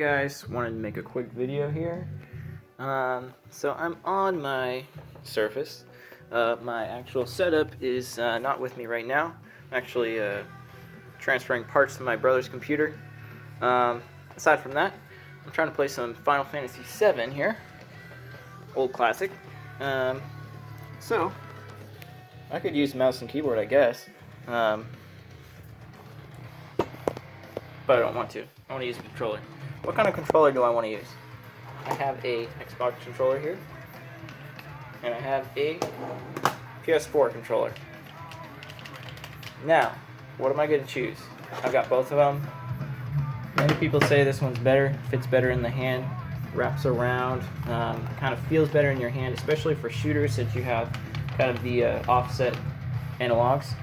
Guys, wanted to make a quick video here. So I'm on my Surface. My actual setup is not with me right now. I'm actually transferring parts to my brother's computer. Aside from that, I'm trying to play some Final Fantasy VII here. Old classic. So I could use mouse and keyboard, I guess. But I don't want to. I want to use a controller. What kind of controller do I want to use? I have a Xbox controller here, and I have a PS4 controller. Now, what am I going to choose? I've got both of them. Many people say this one's better, fits better in the hand, wraps around, kind of feels better in your hand, especially for shooters since you have kind of the offset analogs.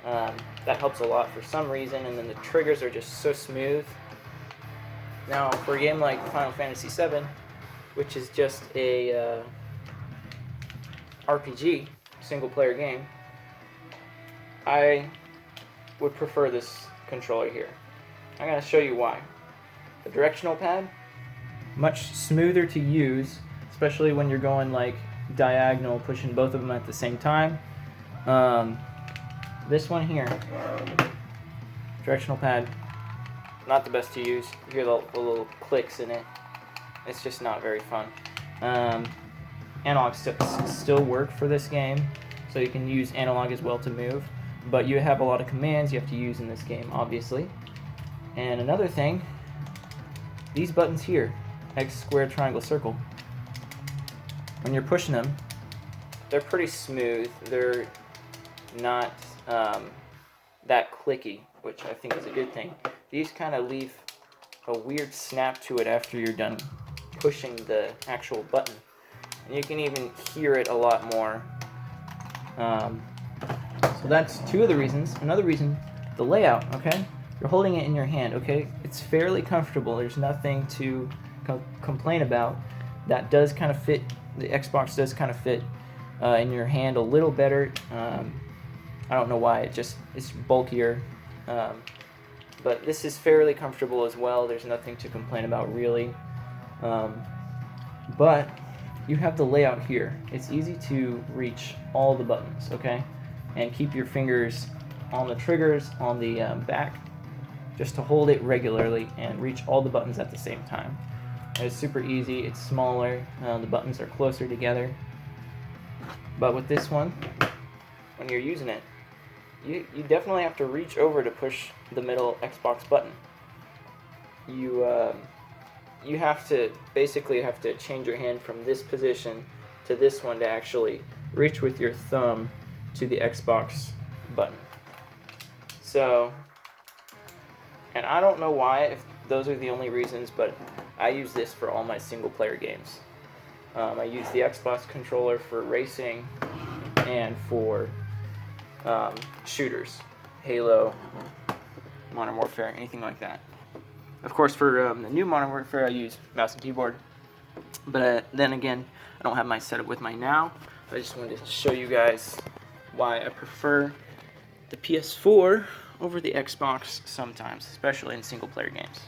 That helps a lot for some reason, and then the triggers are just so smooth. Now, for a game like Final Fantasy VII, which is just a RPG, single-player game, I would prefer this controller here. I'm going to show you why. The directional pad, much smoother to use, especially when you're going like diagonal, pushing both of them at the same time. This one here, directional pad, not the best to use. You hear the little clicks in it. It's just not very fun. Analog still work for this game, so you can use analog as well to move, but you have a lot of commands you have to use in this game, obviously. And another thing, these buttons here, X, square, triangle, circle, when you're pushing them, they're pretty smooth. They're not that clicky, which I think is a good thing. These kind of leave a weird snap to it after you're done pushing the actual button. And you can even hear it a lot more. So that's two of the reasons. Another reason, the layout, okay? You're holding it in your hand, okay? It's fairly comfortable. There's nothing to complain about. That does kind of fit, the Xbox does kind of fit in your hand a little better. I don't know why, it's bulkier. But this is fairly comfortable as well. There's nothing to complain about really. But you have the layout here. It's easy to reach all the buttons, okay? And keep your fingers on the triggers on the back, just to hold it regularly and reach all the buttons at the same time. It's super easy, it's smaller, the buttons are closer together. But with this one, when you're using it, you definitely have to reach over to push the middle Xbox button. You have to basically change your hand from this position to this one to actually reach with your thumb to the Xbox button. So, and I don't know why, if those are the only reasons, but I use this for all my single player games. I use the Xbox controller for racing and for shooters, Halo, Modern Warfare, anything like that. Of course, for the new Modern Warfare, I use mouse and keyboard. But then again, I don't have my setup with me now. I just wanted to show you guys why I prefer the PS4 over the Xbox sometimes, especially in single-player games.